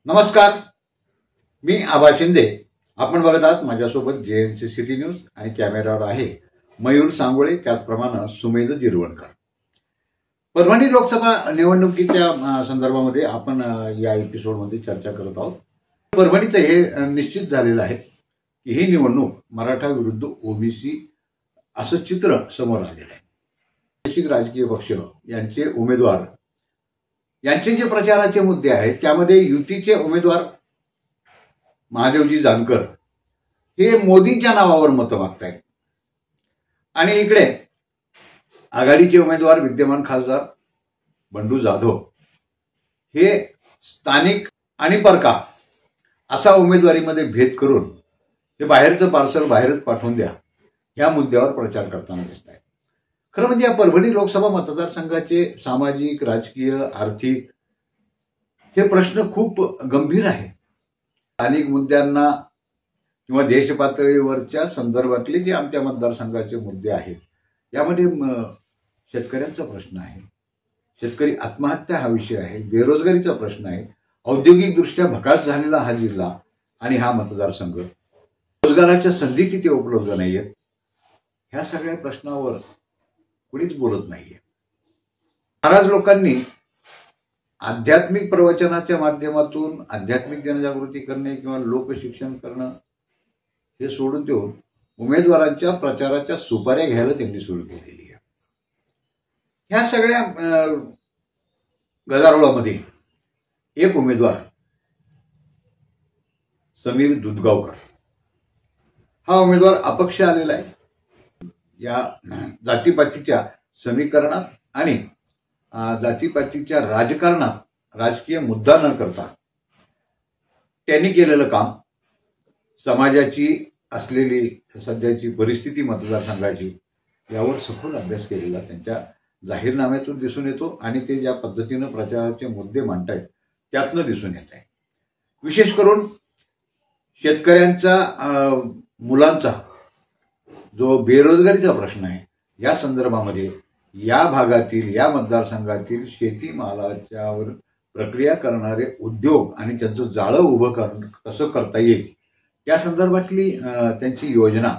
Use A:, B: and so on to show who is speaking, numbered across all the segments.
A: नमस्कार, मी आबा शिंदे. आपण बघत आहात माझ्यासोबत JNC सिटी न्यूज आणि कॅमेऱ्यावर आहे मयूर सांगोळे, त्याचप्रमाणे सुमेध जिरवणकर. परभणी लोकसभा निवडणुकीच्या संदर्भामध्ये आपण या एपिसोडमध्ये चर्चा करत आहोत. परभणीचं हे निश्चित झालेलं आहे की ही निवडणूक मराठा विरुद्ध ओबीसी असं चित्र समोर आलेलं आहे. प्रादेशिक राजकीय पक्ष यांचे उमेदवार यांचे जे प्रचाराचे मुद्दे आहेत त्यामध्ये युतीचे उमेदवार महादेवजी जानकर हे मोदींच्या नावावर मतं मागतायत आणि इकडे आघाडीचे उमेदवार विद्यमान खासदार बंडू जाधव हे स्थानिक आणि परका असा उमेदवारीमध्ये भेद करून हे बाहेरचं पार्सल बाहेरच पाठवून द्या ह्या मुद्द्यावर प्रचार करताना दिसत आहेत. खरं म्हणजे या परभणी लोकसभा मतदारसंघाचे सामाजिक, राजकीय, आर्थिक हे प्रश्न खूप गंभीर आहे. स्थानिक मुद्द्यांना किंवा देश पातळीवरच्या संदर्भातले जे आमच्या मतदारसंघाचे मुद्दे आहेत यामध्ये शेतकऱ्यांचा प्रश्न आहे, शेतकरी आत्महत्या हा विषय आहे, बेरोजगारीचा प्रश्न आहे, औद्योगिकदृष्ट्या भकास झालेला हा जिल्हा आणि हा मतदारसंघ, रोजगाराच्या संधी तिथे उपलब्ध नाहीयेत. ह्या सगळ्या प्रश्नावर कुणीच बोलत नाहीये. नाराज लोकांनी आध्यात्मिक प्रवचनाच्या माध्यमातून आध्यात्मिक जनजागृती करणे किंवा लोकशिक्षण करणं हे सोडून देऊन उमेदवारांच्या प्रचाराच्या सुपाऱ्या घ्यायला त्यांनी सुरू केलेली आहे. ह्या सगळ्या गदारोळामध्ये एक उमेदवार समीर दुधगावकर हा उमेदवार अपक्ष आलेला आहे. या जातीपातीच्या समीकरणात आणि जातीपातीच्या राजकारणात राजकीय मुद्दा न करता त्यांनी केलेलं काम, समाजाची असलेली सध्याची परिस्थिती मतदारसंघाची यावर सखोल अभ्यास केलेला त्यांच्या जाहीरनाम्यातून दिसून येतो आणि ते ज्या पद्धतीनं प्रचाराचे मुद्दे मांडतायत त्यातनं दिसून येत आहे. विशेष करून शेतकऱ्यांचा, मुलांचा जो बेरोजगारीचा प्रश्न आहे या संदर्भामध्ये या भागातील, या मतदारसंघातील शेतीमालाच्यावर प्रक्रिया करणारे उद्योग आणि त्यांचं जाळं उभं कसं करता येईल त्या संदर्भातली त्यांची योजना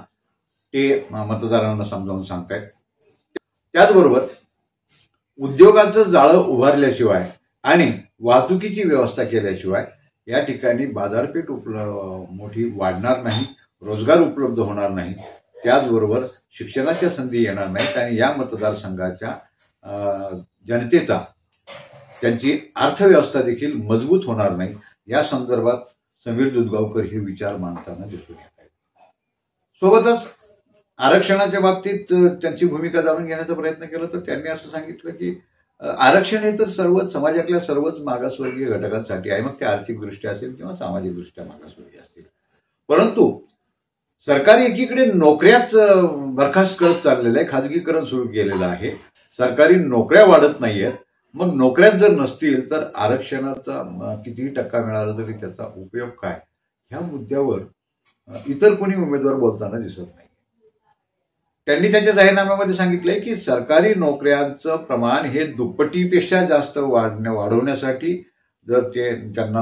A: ते मतदारांना समजावून सांगतायत. त्याचबरोबर उद्योगाचं जाळं उभारल्याशिवाय आणि वाहतुकीची व्यवस्था केल्याशिवाय या ठिकाणी बाजारपेठ मोठी वाढणार नाही, रोजगार उपलब्ध होणार नाही, त्याचबरोबर शिक्षणाच्या संधी येणार नाहीत आणि या मतदारसंघाच्या जनतेचा, त्यांची अर्थव्यवस्था देखील मजबूत होणार नाही. या संदर्भात समीर दुधगावकर हे विचार मांडताना दिसून येत आहेत. सोबतच आरक्षणाच्या बाबतीत त्यांची भूमिका जाणून घेण्याचा प्रयत्न केला तर त्यांनी असं सांगितलं की आरक्षण हे तर सर्वच समाजातल्या सर्वच मागासवर्गीय घटकांसाठी आहे, मग ते आर्थिकदृष्ट्या असेल किंवा सामाजिकदृष्ट्या मागासवर्गीय असतील. परंतु सरकार एकीकडे नोकऱ्याच बरखास्त करत चाललेलं आहे, खाजगीकरण सुरू केलेलं आहे, सरकारी नोकऱ्या वाढत नाहीयेत. मग नोकऱ्याच जर नसतील तर आरक्षणाचा कितीही टक्का मिळाला तरी त्याचा उपयोग काय, ह्या मुद्द्यावर इतर कोणी उमेदवार बोलताना दिसत नाही. त्यांनी त्यांच्या जाहीरनाम्यामध्ये सांगितलंय की सरकारी नोकऱ्यांचं प्रमाण हे दुप्पटीपेक्षा जास्त वाढवण्यासाठी जर त्यांना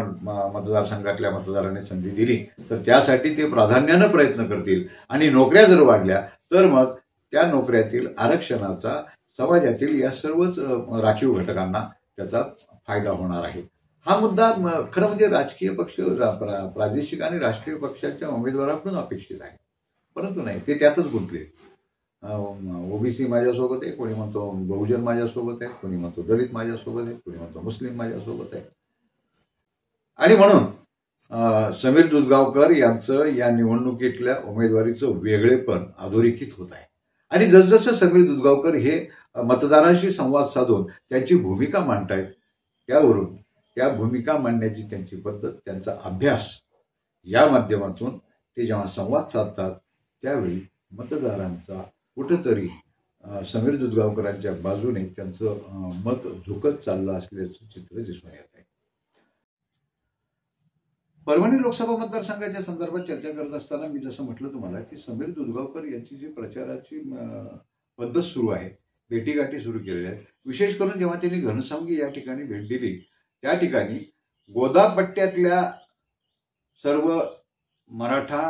A: मतदारसंघातल्या मतदारांनी संधी दिली तर त्यासाठी ते प्राधान्यानं प्रयत्न करतील आणि नोकऱ्या जर वाढल्या तर मग त्या नोकऱ्यातील आरक्षणाचा समाजातील या सर्वच राखीव घटकांना त्याचा फायदा होणार आहे. हा मुद्दा खरं म्हणजे राजकीय पक्ष, प्रादेशिक आणि राष्ट्रीय पक्षाच्या उमेदवारांकडून अपेक्षित आहे, परंतु नाही, ते त्यातच गुंतले. ओबीसी माझ्यासोबत आहे, कोणी म्हणतो बहुजन माझ्यासोबत आहे, कोणी म्हणतो दलित माझ्यासोबत आहे, कोणी म्हणतो मुस्लिम माझ्यासोबत आहे. आणि म्हणून समीर दुधगावकर यांचं या निवडणुकीतल्या उमेदवारीचं वेगळेपण अधोरेखित होत आहे. आणि जसजसं समीर दुधगावकर हे मतदारांशी संवाद साधून त्यांची भूमिका मांडतायत त्यावरून त्या भूमिका मांडण्याची त्यांची पद्धत, त्यांचा अभ्यास या माध्यमातून ते जेव्हा संवाद साधतात त्यावेळी मतदारांचा कुठंतरी समीर दुधगावकरांच्या बाजूने त्यांचं मत झुकत चाललं असल्याचं चित्र दिसून येत आहे. परभणी लोकसभा मतदारसंघाच्या संदर्भात चर्चा करत असताना मी जसं म्हटलं तुम्हाला की समीर दुधगावकर यांची जी प्रचाराची पद्धत सुरू आहे, भेटीगाठी सुरू केलेल्या आहेत. विशेष करून जेव्हा त्यांनी घनसावंगी या ठिकाणी भेट दिली त्या ठिकाणी गोदापट्ट्यातल्या सर्व मराठा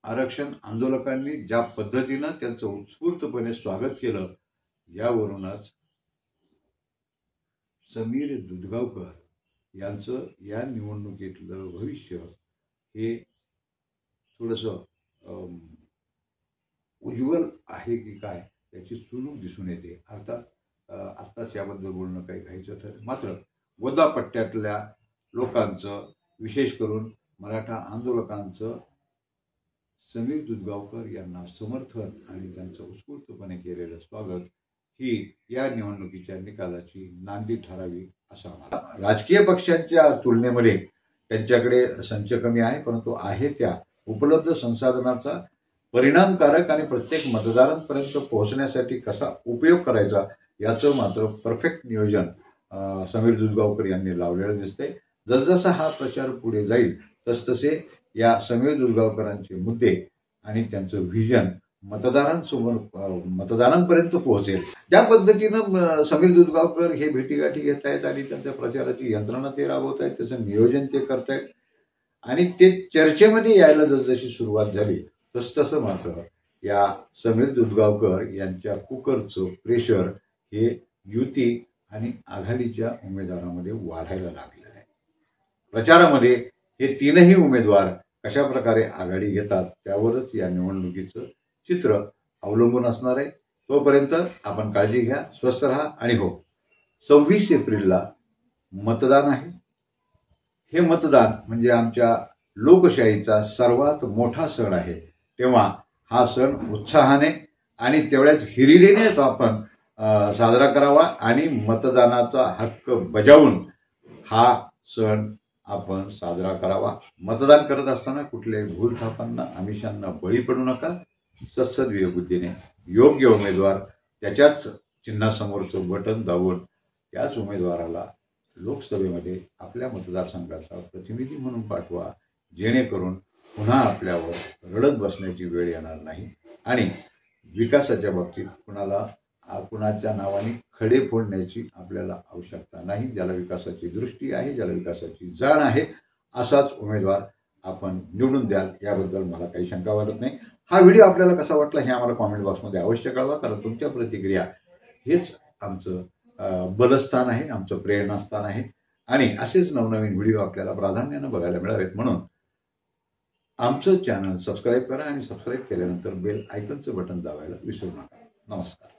A: आरक्षण आंदोलकांनी ज्या पद्धतीनं त्यांचं उत्स्फूर्तपणे स्वागत केलं, यावरूनच समीर दुधगावकर यांचं या निवडणुकीतलं भविष्य हे थोडंसं उज्ज्वल आहे की काय याची चुणूक दिसून येते. अर्थात आत्ताच याबद्दल बोलणं काही घाईचं ठरेल. मात्र गोदापट्ट्यातल्या लोकांचं, विशेष करून मराठा आंदोलकांचं समीर दुधगावकर यांना समर्थन आणि त्यांचं उत्स्फूर्तपणे केलेलं स्वागत ही या निवडणुकीच्या निकालाची नांदी ठरावी असं आम्हाला. राजकीय पक्षांच्या तुलनेमध्ये त्यांच्याकडे संच कमी आहे, परंतु आहे त्या उपलब्ध संसाधनाचा परिणामकारक आणि प्रत्येक मतदारांपर्यंत पोहोचण्यासाठी कसा उपयोग करायचा याचं मात्र परफेक्ट नियोजन समीर दुधगावकर यांनी लावलेलं दिसतंय. जसजसा हा प्रचार पुढे जाईल तसतसे या समीर दुधगावकरांचे मुद्दे आणि त्यांचं व्हिजन मतदारांपर्यंत पोहोचेल. ज्या पद्धतीनं समीर दुधगावकर हे भेटीगाठी घेत आहेत आणि त्यांच्या प्रचाराची यंत्रणा ते राबवत आहेत, त्याचं नियोजन ते करतायत आणि ते चर्चेमध्ये यायला जसजशी सुरुवात झाली तसतसं मात्र या समीर दुधगावकर यांच्या कुकरचं प्रेशर हे युती आणि आघाडीच्या उमेदवारांमध्ये वाढायला लागलं आहे. प्रचारामध्ये हे तीनही उमेदवार कशा प्रकारे आघाडी घेतात त्यावरच या निवडणुकीचं चित्र अवलंबून असणार आहे. तोपर्यंत आपण काळजी घ्या, स्वस्थ राहा आणि हो, 26 एप्रिलला मतदान आहे. हे मतदान म्हणजे आमच्या लोकशाहीचा सर्वात मोठा सण आहे. तेव्हा हा सण उत्साहाने आणि तेवढ्याच हिरिरीनेच आपण साजरा करावा आणि मतदानाचा हक्क बजावून हा सण आपण साजरा करावा. मतदान करत असताना कुठल्याही भूलथापांना, आमिषांना बळी पडू नका. सत्सद्विवेकबुद्धीने योग्य उमेदवार त्याच्याच चिन्हासमोरचं बटन दाबून त्याच उमेदवाराला लोकसभेमध्ये आपल्या मतदारसंघाचा प्रतिनिधी म्हणून पाठवा, जेणेकरून पुन्हा आपल्यावर रडत बसण्याची वेळ येणार नाही आणि विकासाच्या बाबतीत कुणाच्या नावाने खडे फोडण्याची आपल्याला आवश्यकता नाही. ज्याला विकासाची दृष्टी आहे, ज्याला विकासाची जाण आहे, असाच उमेदवार आपण निवडून द्याल याबद्दल मला काही शंका वाटत नाही. हा व्हिडिओ आपल्याला कसा वाटला हे आम्हाला कॉमेंट बॉक्समध्ये अवश्य कळवा, कारण तुमच्या प्रतिक्रिया हेच आमचं बलस्थान आहे, आमचं प्रेरणास्थान आहे आणि असेच नवनवीन व्हिडिओ आपल्याला प्राधान्यानं बघायला मिळावेत म्हणून आमचं चॅनल सबस्क्राईब करा आणि सबस्क्राईब केल्यानंतर बेल आयकॉनचं बटन दाबायला विसरू नका. नमस्कार.